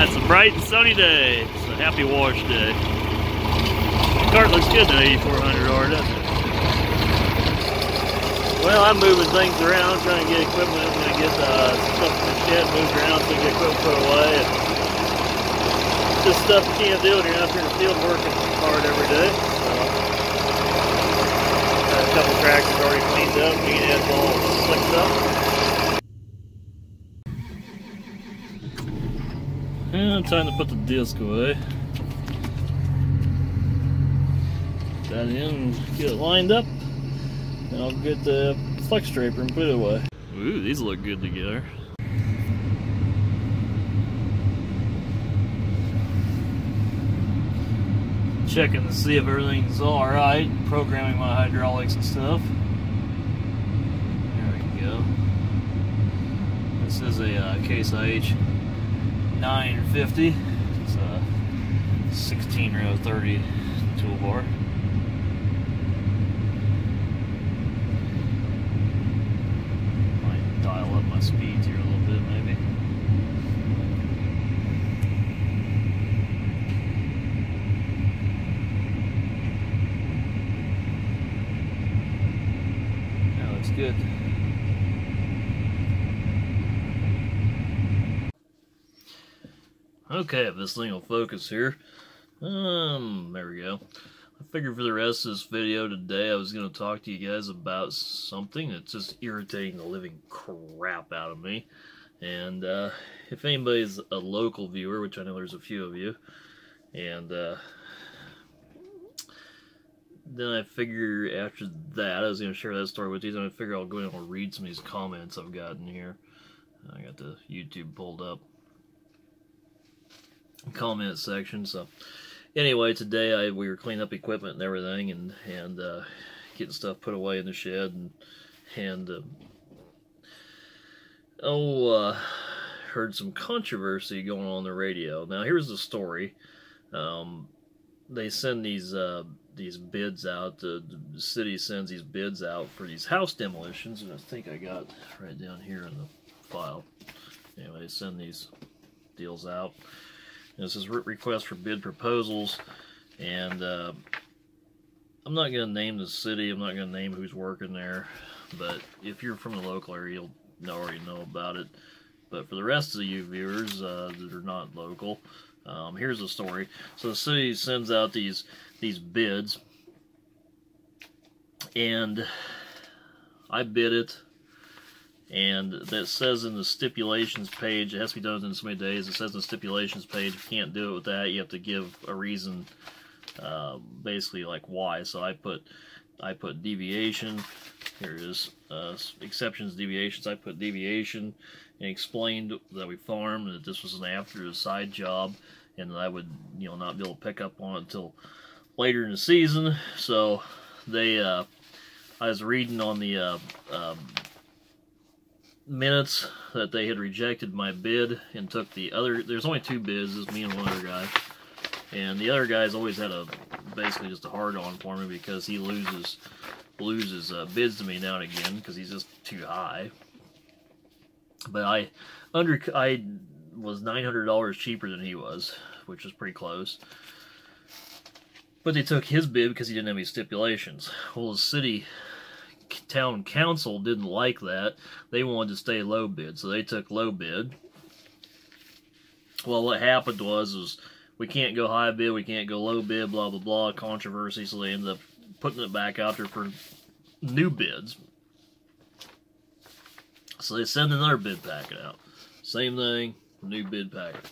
It's a bright and sunny day. It's a happy wash day. The cart looks good at 8,400R, doesn't it? Well, I'm moving things around, trying to get equipment. I'm going to get stuff in the shed moved around so we get equipment put away. And just stuff you can't do when you're out there in the field working hard every day. So, got a couple tractors already cleaned up, getting it all slicked up. And time to put the disc away. That in, get it lined up, and I'll get the flex draper and put it away. Ooh, these look good together. Checking to see if everything's alright, programming my hydraulics and stuff. There we go. This is a Case IH 950. It's a 16 row 30 toolbar. Might dial up my speeds here a little bit, maybe. That looks good. Okay, if this thing will focus here. There we go. I figured for the rest of this video today I was going to talk to you guys about something that's just irritating the living crap out of me. And if anybody's a local viewer, which I know there's a few of you, and then I figure after that I was going to share that story with you, then I figure I'll go in and read some of these comments I've gotten here. I got the YouTube pulled up. Comment section. So anyway, today we were cleaning up equipment and everything, and getting stuff put away in the shed, and heard some controversy going on the radio. Now here's the story. They send these bids out. The city sends these bids out for these house demolitions, and I think I got right down here in the file. Anyway, they send these deals out. This is request for bid proposals, and I'm not going to name the city, I'm not going to name who's working there, but if you're from the local area, you'll already know about it. But for the rest of you viewers that are not local, here's the story. So the city sends out these bids, and I bid it. And that says in the stipulations page, it has to be done in so many days. It says in the stipulations page, you can't do it with that. You have to give a reason, basically like why. So I put deviation. Here it is, exceptions, deviations. I put deviation and explained that we farmed, that this was an after a side job, and that I would, not be able to pick up on it until later in the season. So they, I was reading on the minutes that they had rejected my bid and took the other. There's only two bids, it's me and one other guy, and the other guy's always had basically just a hard on for me because he loses bids to me now and again because he's just too high. But I was $900 cheaper than he was, which was pretty close. But they took his bid because he didn't have any stipulations. Well, the town council didn't like that. They wanted to stay low bid, so they took low bid. Well, what happened was we can't go high bid, we can't go low bid, blah blah blah, controversy. So they ended up putting it back out there for new bids. So they send another bid packet out, same thing, new bid packet.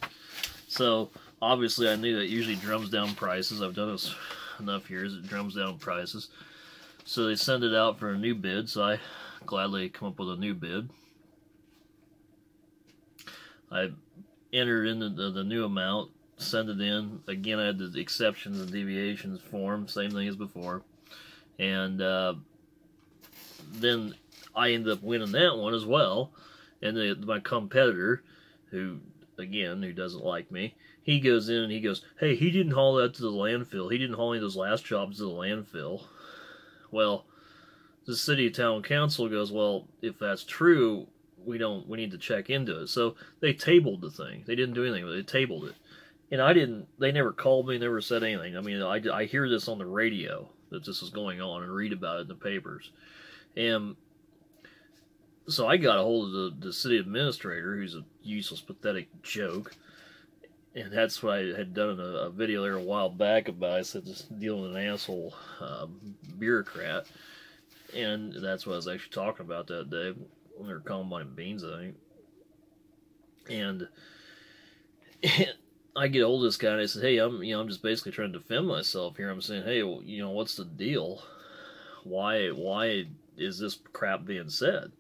So obviously I knew that usually drums down prices. I've done this enough years, it drums down prices. So they send it out for a new bid, so I gladly come up with a new bid. I enter in the new amount, send it in. Again, I had the exceptions and deviations form, same thing as before. And then I ended up winning that one as well. And my competitor, who doesn't like me, he goes in and he goes, hey, he didn't haul that to the landfill. He didn't haul any of those last jobs to the landfill. Well, the city town council goes, well, if that's true, we need to check into it. So they tabled the thing. They didn't do anything, but they tabled it. And they never called me, never said anything. I mean, I hear this on the radio, that this is going on, and read about it in the papers. And so I got a hold of the city administrator, who's a useless, pathetic joke. And that's what I had done a video there a while back about. I said, just dealing with an asshole bureaucrat. And that's what I was actually talking about that day, when they were combining beans, I think. And I get hold of this guy, and I said, hey, I'm just basically trying to defend myself here. I'm saying, hey, well, what's the deal? Why is this crap being said?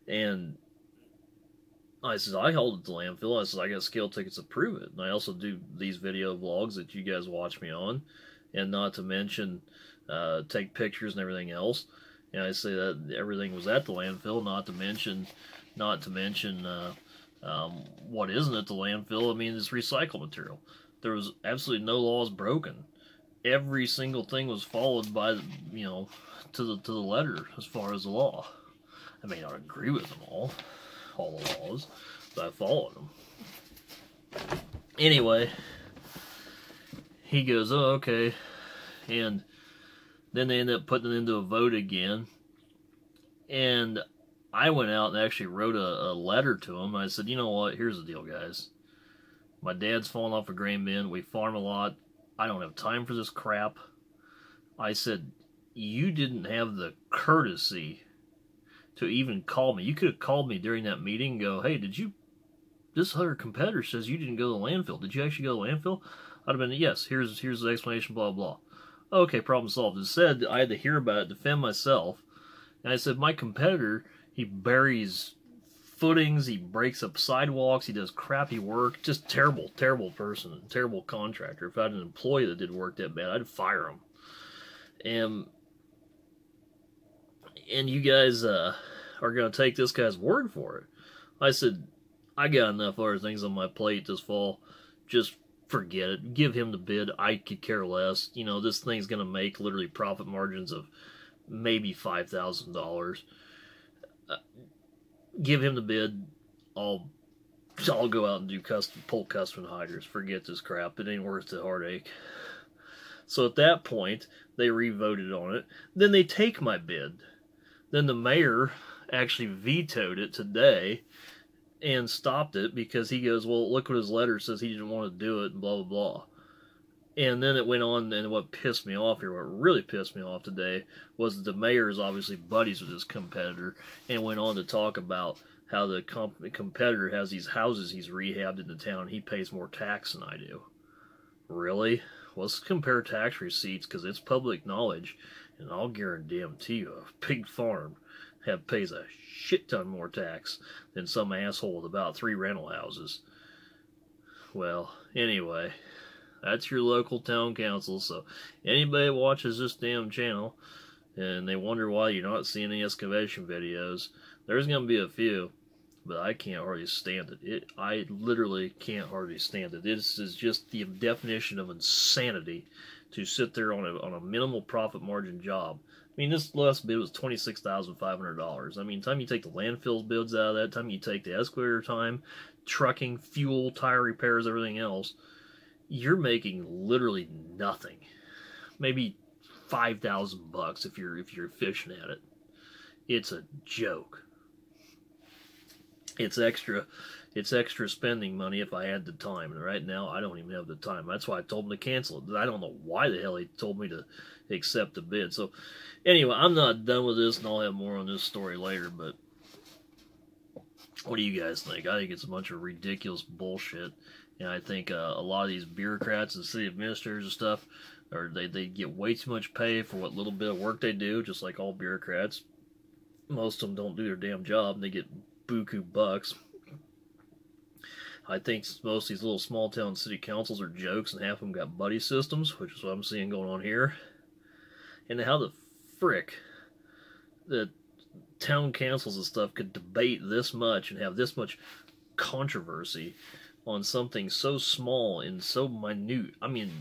And I said, I hold it to landfill. I said, I got scale tickets to prove it. And I also do these video vlogs that you guys watch me on, and not to mention take pictures and everything else. And I say that everything was at the landfill, not to mention what isn't at the landfill. I mean, it's recycled material. There was absolutely no laws broken. Every single thing was followed by, to the letter as far as the law. I may not agree with them all the laws, but I followed them. Anyway, he goes, oh, okay. And then they end up putting it into a vote again. And I went out and actually wrote a letter to him. I said, you know what, here's the deal, guys. My dad's fallen off a grain bin. We farm a lot. I don't have time for this crap. I said, you didn't have the courtesy to even call me. You could have called me during that meeting and go, hey, this other competitor says you didn't go to the landfill. Did you actually go to the landfill? I'd have been, yes, here's the explanation, blah, blah. Okay, problem solved. Instead, I had to hear about it, defend myself. And I said, my competitor, he buries footings, he breaks up sidewalks, he does crappy work. Just terrible, terrible person, terrible contractor. If I had an employee that did work that bad, I'd fire him. And you guys are going to take this guy's word for it. I said, I got enough other things on my plate this fall. Just forget it. Give him the bid. I could care less. This thing's going to make literally profit margins of maybe $5,000. Give him the bid. I'll go out and do pull custom hiders. Forget this crap. It ain't worth the heartache. So at that point, they re-voted on it. Then they take my bid. Then the mayor actually vetoed it today and stopped it because he goes, well, look what his letter says, he didn't want to do it, and blah, blah, blah. And then it went on, and what pissed me off here, what really pissed me off today, was that the mayor is obviously buddies with his competitor, and went on to talk about how the competitor has these houses he's rehabbed in the town, he pays more tax than I do. Really? Let's compare tax receipts, because it's public knowledge, and I'll guarantee you a pig farm pays a shit ton more tax than some asshole with about 3 rental houses. Well, anyway, that's your local town council. So anybody that watches this damn channel and they wonder why you're not seeing any excavation videos, there's going to be a few, but I can't hardly stand it. I literally can't hardly stand it. This is just the definition of insanity to sit there on a minimal profit margin job. I mean, this last bid was $26,500. I mean, time you take the landfill bids out of that, time you take the excavator time, trucking, fuel, tire repairs, everything else, you're making literally nothing. Maybe $5,000 if you're fishing at it. It's a joke. It's extra spending money if I had the time. And right now, I don't even have the time. That's why I told them to cancel it. I don't know why the hell they told me to accept the bid. So, anyway, I'm not done with this, and I'll have more on this story later, but what do you guys think? I think it's a bunch of ridiculous bullshit, and I think a lot of these bureaucrats and city administrators and stuff, they get way too much pay for what little bit of work they do, just like all bureaucrats. Most of them don't do their damn job, and they get buku bucks. I think most of these little small town city councils are jokes, and half of them got buddy systems, which is what I'm seeing going on here. And how the frick the town councils and stuff could debate this much and have this much controversy on something so small and so minute. I mean,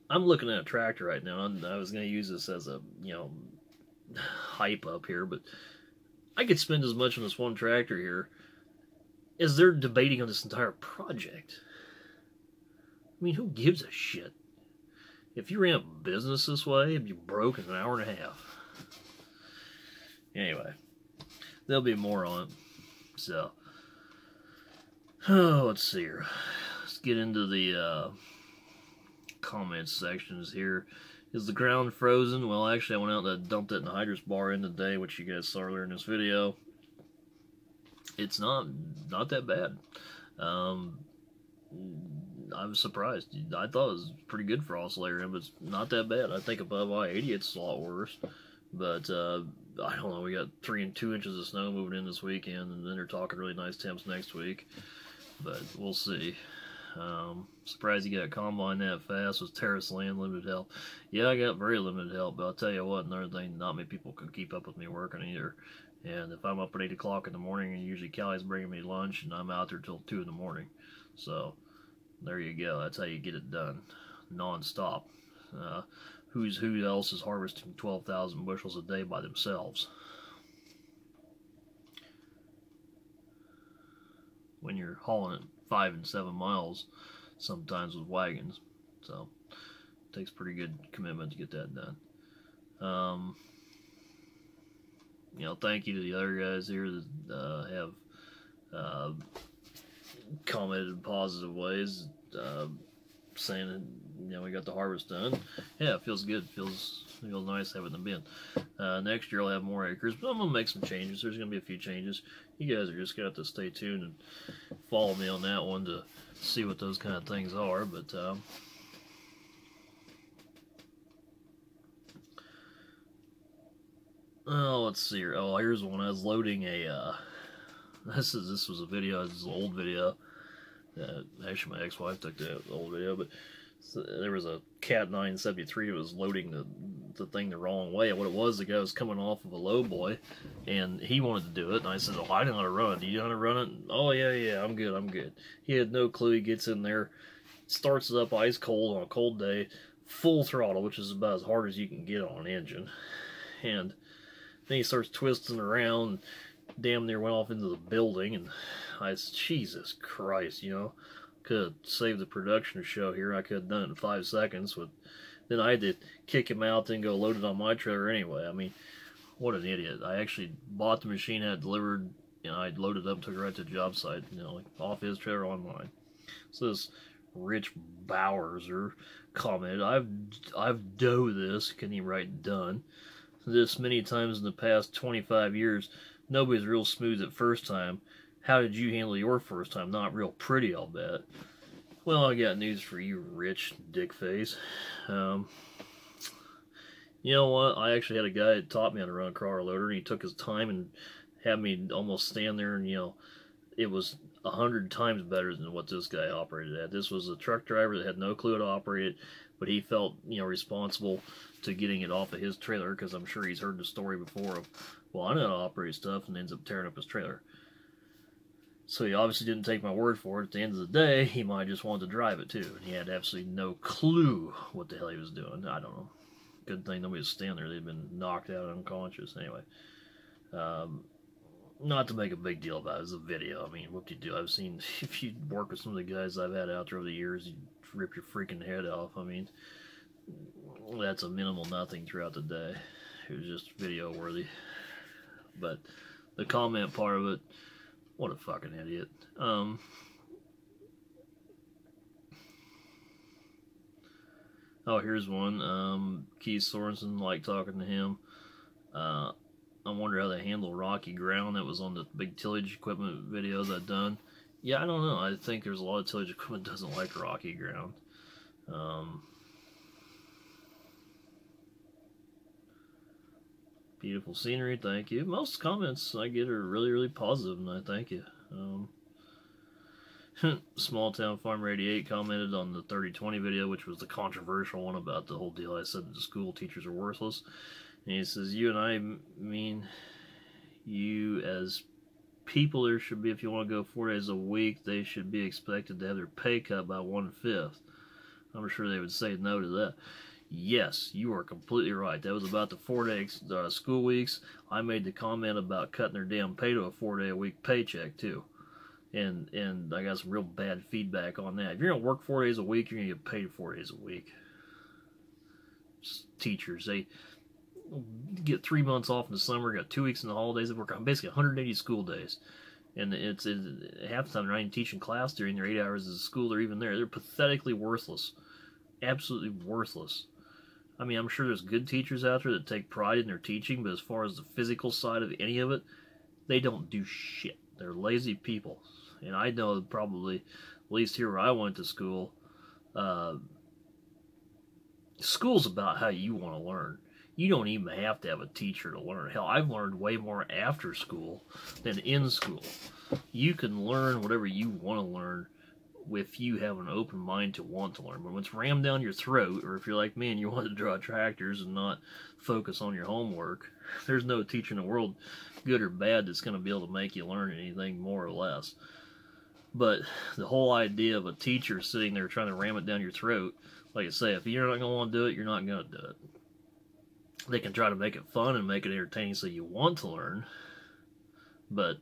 I'm looking at a tractor right now, and I was going to use this as a, hype up here, but I could spend as much on this one tractor here as they're debating on this entire project. I mean, who gives a shit? If you ran a business this way, you'd be broke in an hour and a half. Anyway, there'll be more on it. So, let's see here. Let's get into the comments sections here. Is the ground frozen? Well, actually, I went out and dumped it in the Hydrus bar in today, which you guys saw earlier in this video. It's not that bad. I was surprised. I thought it was pretty good for oscillator, but it's not that bad. I think above I-80 it's a lot worse. But I don't know. We got 3 and 2 inches of snow moving in this weekend, and then they're talking really nice temps next week. But we'll see. Surprised you got a combine that fast with terrace land, limited help. Yeah, I got very limited help, but I'll tell you what, another thing, not many people can keep up with me working either. And if I'm up at 8 o'clock in the morning, and usually Callie's bringing me lunch, and I'm out there till 2 in the morning. So, there you go. That's how you get it done. Non-stop. Who else is harvesting 12,000 bushels a day by themselves? When you're hauling it 5 and 7 miles, sometimes with wagons. So, it takes pretty good commitment to get that done. You know, thank you to the other guys here that have commented in positive ways, saying that, you know, we got the harvest done. Yeah, it feels good. Feels nice having them in. Next year I'll have more acres, but I'm gonna make some changes. There's gonna be a few changes. You guys are just gonna have to stay tuned and follow me on that one to see what those kind of things are. But oh, let's see here. Oh, here's one. I was loading a. This was a video. This is an old video. Actually, my ex-wife took the old video, but there was a Cat 973 that was loading the thing the wrong way. And what it was, the guy was coming off of a low boy, and he wanted to do it. And I said, "Oh, I know how to run it. Do you know how to run it?" "Oh, yeah, I'm good." He had no clue. He gets in there, starts it up ice cold on a cold day, full throttle, which is about as hard as you can get on an engine, and then he starts twisting around. Damn near went off into the building, and I said, Jesus Christ, you know, could have saved the production show here. I could have done it in 5 seconds, but then I had to kick him out, then go load it on my trailer anyway. I mean, what an idiot. I actually bought the machine, had it delivered, and I loaded it up, took it right to the job site, you know, like off his trailer on mine. So this Rich Bowser commented, I've done this, can he write done, this many times in the past 25 years. Nobody's real smooth at first time. How did you handle your first time? Not real pretty, I'll bet. Well, I got news for you, Rich Dickface. You know what? I actually had a guy that taught me how to run a crawler loader, and he took his time and had me almost stand there, and, you know, it was 100 times better than what this guy operated at. This was a truck driver that had no clue how to operate it, but he felt, you know, responsible to getting it off of his trailer, because I'm sure he's heard the story before of, well, I know how to operate stuff, and ends up tearing up his trailer. So he obviously didn't take my word for it. At the end of the day, he might have just wanted to drive it too, and he had absolutely no clue what the hell he was doing. I don't know. Good thing nobody was standing there. They'd been knocked out unconscious. Anyway, not to make a big deal about it. It's a video. I mean, whoop-de-doo. I've seen, if you work with some of the guys I've had out there over the years, you rip your freaking head off. I mean, that's a minimal nothing throughout the day. It was just video worthy. But the comment part of it, what a fucking idiot. Oh, here's one. Keith Sorensen, like talking to him. I wonder how they handle rocky ground. That was on the big tillage equipment videos I've done. Yeah, I don't know. I think there's a lot of tillage equipment that doesn't like rocky ground. Beautiful scenery, thank you. Most comments I get are really, really positive, and I thank you. Small Town Farm 88 commented on the 3020 video, which was the controversial one about the whole deal. I said that the school teachers are worthless. And he says, you and I mean you as people, there should be, if you want to go 4 days a week, they should be expected to have their pay cut by 1/5. I'm sure they would say no to that. Yes, you are completely right. That was about the 4-day school weeks. I made the comment about cutting their damn pay to a 4-day-a-week paycheck too, and I got some real bad feedback on that. If you're gonna work 4 days a week, you're gonna get paid 4 days a week. Teachers, they get 3 months off in the summer, got 2 weeks in the holidays. They work on basically 180 school days, and it's half the time they're not even teaching class during their 8 hours of school. They're even there. They're pathetically worthless, absolutely worthless. I mean, I'm sure there's good teachers out there that take pride in their teaching, but as far as the physical side of any of it, they don't do shit. They're lazy people. And I know probably, at least here where I went to school, school's about how you want to learn. You don't even have to have a teacher to learn. Hell, I've learned way more after school than in school. You can learn whatever you want to learn if you have an open mind to want to learn. But when it's rammed down your throat, or if you're like me and you want to draw tractors and not focus on your homework, there's no teacher in the world, good or bad, that's going to be able to make you learn anything more or less. But the whole idea of a teacher sitting there trying to ram it down your throat, like I say, if you're not going to want to do it, you're not going to do it. They can try to make it fun and make it entertaining so you want to learn, but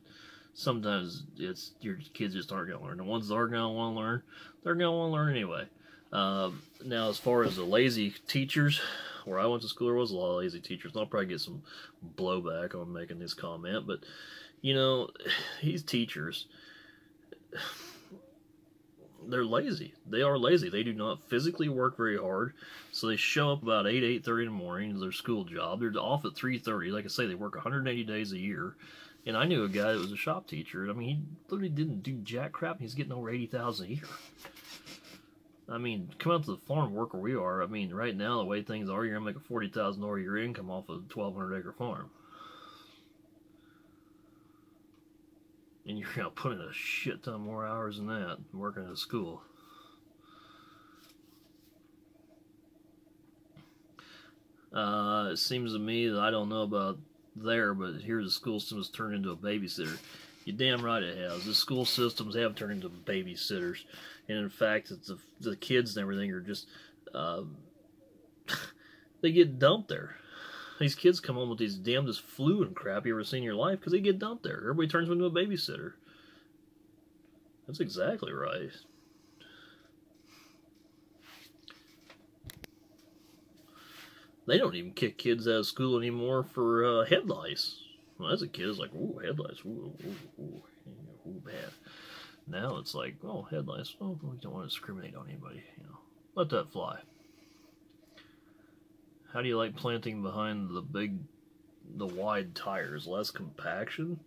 sometimes it's your kids just aren't going to learn. The ones that are going to want to learn, they're going to want to learn anyway. Now, as far as the lazy teachers, where I went to school, there was a lot of lazy teachers. I'll probably get some blowback on making this comment, but, you know, these teachers, they're lazy. They are lazy. They do not physically work very hard, so they show up about 8:30 in the morning to their school job. They're off at 3:30. Like I say, they work 180 days a year. And I knew a guy that was a shop teacher. I mean, he literally didn't do jack crap, and he's getting over $80,000 a year. I mean, come out to the farm, work where we are. I mean, right now, the way things are, you're going to make a $40,000 a year income off a 1,200-acre farm. And you're going to put in a shit ton more hours than that working at a school. It seems to me that I don't know about there, but here the school system has turned into a babysitter. You're damn right it has. The school systems have turned into babysitters, and in fact, it's the kids and everything are just they get dumped there. These kids come home with these damnedest flu and crap you ever seen in your life because they get dumped there. Everybody turns them into a babysitter. That's exactly right. They don't even kick kids out of school anymore for head lice. When I was a kid, it was like, ooh, head lice, ooh, ooh, ooh, ooh, bad. Now it's like, oh, head lice, oh, we don't want to discriminate on anybody, you know. Let that fly. How do you like planting behind the wide tires? Less compaction?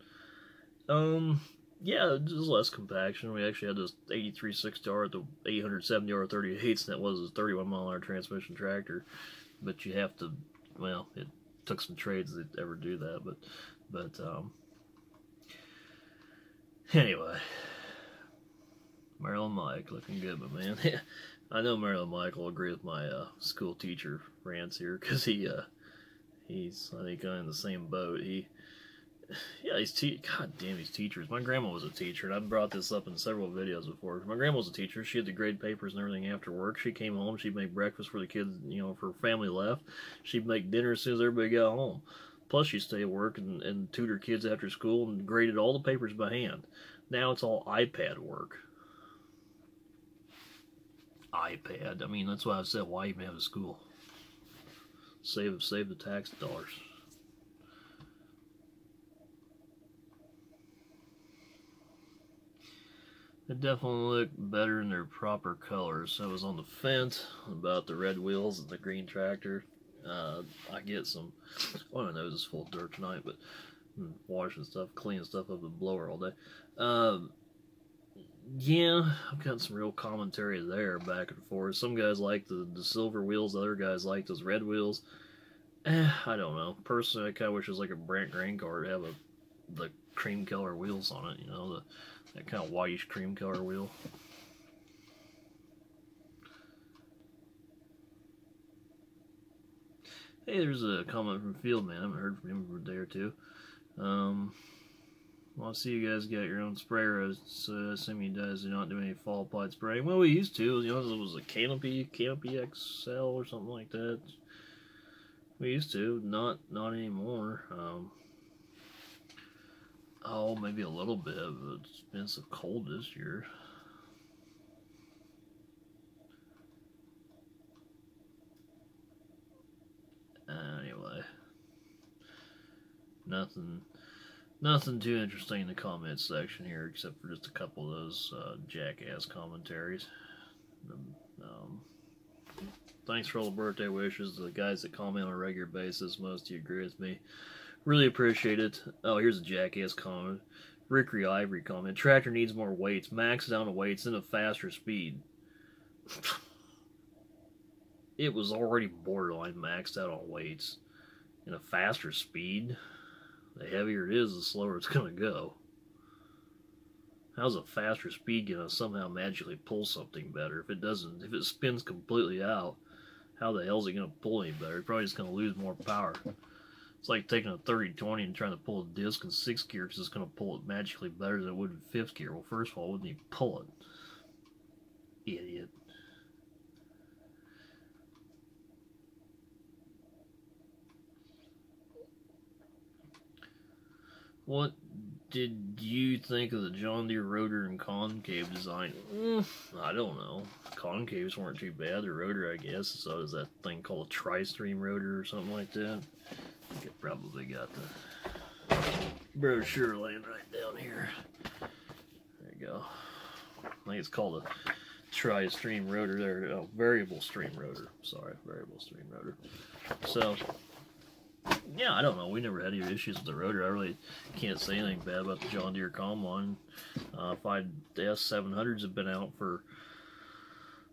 Yeah, just less compaction. We actually had this 83/6R at the 870R 38s, and that was a 31-mile-an-hour transmission tractor. But you have to, well, it took some trades that ever do that, but anyway, Marilyn Mike looking good, but man, I know Marilyn Mike will agree with my school teacher rants here, because he's, I think, in the same boat. Yeah, God damn these teachers. My grandma was a teacher, and I've brought this up in several videos before. My grandma was a teacher. She had to grade papers and everything after work. She came home. She'd make breakfast for the kids, you know, if her family left. She'd make dinner as soon as everybody got home. Plus, she'd stay at work and tutor kids after school and graded all the papers by hand. Now it's all iPad work. iPad. I mean, that's why I said, why even have a school? Save the tax dollars. They definitely look better in their proper colors. I was on the fence about the red wheels and the green tractor. I get some, well, my nose is full of dirt tonight, but I'm washing stuff, cleaning stuff up with the blower all day. Yeah, I've got some real commentary there, back and forth. Some guys like the silver wheels, other guys like those red wheels. I don't know. Personally, I kind of wish it was like a Brant grain car to have the cream color wheels on it, you know, that kind of whitish cream color wheel. Hey, there's a comment from Fieldman. I haven't heard from him for a day or two. Well, I see you guys got your own sprayer, so I assume you guys do not do any fall applied spraying. Well, we used to. You know, it was a Canopy XL or something like that. We used to, not anymore. Oh, maybe a little bit, but it's been so cold this year. Anyway, nothing too interesting in the comments section here, except for just a couple of those jackass commentaries. Thanks for all the birthday wishes. The guys that comment on a regular basis, most of you agree with me. Really appreciate it. Oh, here's a jackass comment. Rickery Ivory comment. Tractor needs more weights. Max down the weights and a faster speed. It was already borderline maxed out on weights. And a faster speed. The heavier it is, the slower it's going to go. How's a faster speed going to somehow magically pull something better? If it doesn't, if it spins completely out, how the hell is it going to pull any better? It's probably just going to lose more power. It's like taking a 30-20 and trying to pull a disc in 6th gear because it's going to pull it magically better than it would in 5th gear. Well, first of all, wouldn't you pull it? Idiot. What did you think of the John Deere rotor and concave design? I don't know. Concaves weren't too bad. The rotor, I guess. So is that thing called a Tri-Stream rotor or something like that? I think it probably got the brochure laying right down here. There you go. I think it's called a Tri-Stream rotor there. Oh, variable stream rotor. Sorry, variable stream rotor. So, yeah, I don't know. We never had any issues with the rotor. I really can't say anything bad about the John Deere Combine. If the S700s have been out for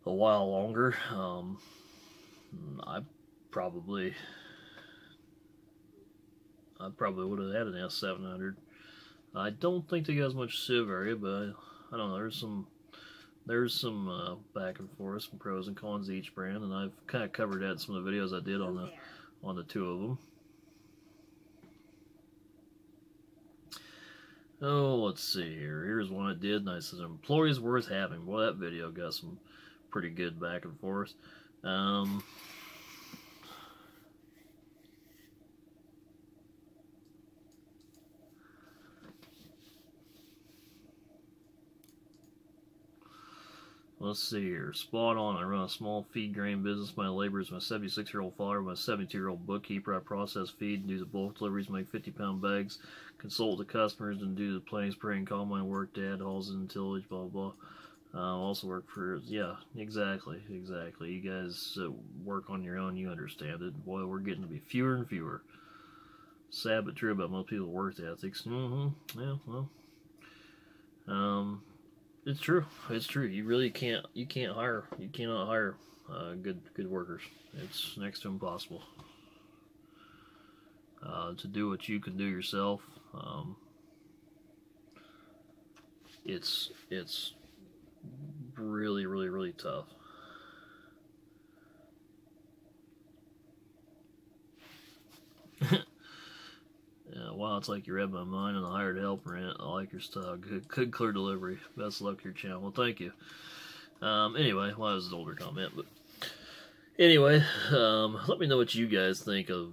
a while longer, I probably would have had an S700. I don't think they got as much sieve area, but I don't know. There's some back and forth, some pros and cons of each brand, and I've kind of covered that in some of the videos I did on the two of them. Oh, let's see here. Here's one I did, and I said, employees worth having. Well, that video got some pretty good back and forth. Let's see here. Spot on. I run a small feed grain business. My labor is my 76-year-old father, my 72-year-old bookkeeper. I process feed, do the bulk deliveries, make 50-pound bags, consult the customers, and do the planting, spraying, combine work. Dad hauls in tillage, blah, blah. Also work for, yeah, exactly. You guys work on your own, you understand it. Boy, we're getting to be fewer and fewer. Sad but true about most people's work ethics. Yeah, well. It's true. It's true. You really can't. You cannot hire good workers. It's next to impossible. To do what you can do yourself, it's really tough. Yeah, wow, it's like you read my mind on a hired helper, and I like your style. Good clear delivery. Best of luck to your channel. Well, thank you. Anyway, well, that was an older comment, but anyway, let me know what you guys think of,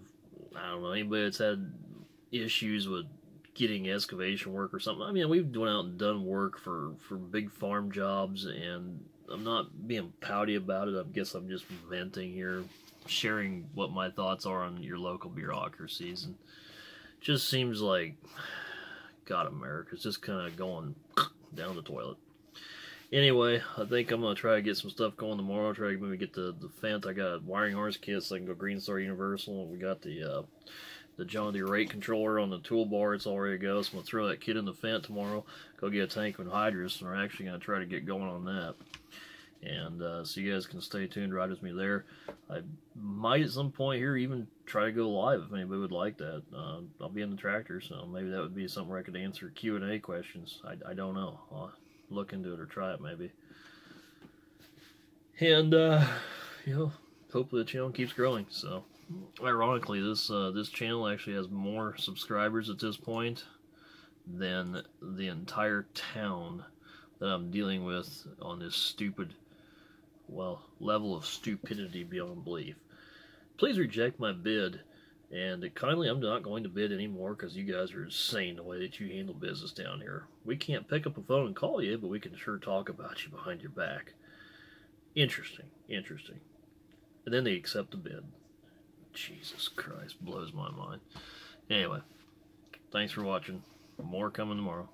I don't know, anybody that's had issues with getting excavation work or something. I mean, we've went out and done work for big farm jobs, and I'm not being pouty about it. I guess I'm just venting here, sharing what my thoughts are on your local bureaucracies, and just seems like, God, America's just kind of going down the toilet. Anyway, I think I'm going to try to get some stuff going tomorrow. Try to maybe get the Fendt. I got wiring harness kits so I can go Green Star Universal. We got the John Deere rate controller on the toolbar. It's all ready to go. So I'm going to throw that kit in the Fendt tomorrow. Go get a tank and hydrous, and we're actually going to try to get going on that. And so you guys can stay tuned, ride with me there. I might at some point here even try to go live if anybody would like that. I'll be in the tractor, so maybe that would be something where I could answer Q&A questions. I don't know. I'll look into it or try it maybe. And you know, hopefully the channel keeps growing. So ironically, this channel actually has more subscribers at this point than the entire town that I'm dealing with on this stupid, well, level of stupidity beyond belief. Please reject my bid, and kindly, I'm not going to bid anymore because you guys are insane the way that you handle business down here. We can't pick up a phone and call you, but we can sure talk about you behind your back. Interesting, interesting. And then they accept the bid. Jesus Christ, blows my mind. Anyway, thanks for watching. More coming tomorrow.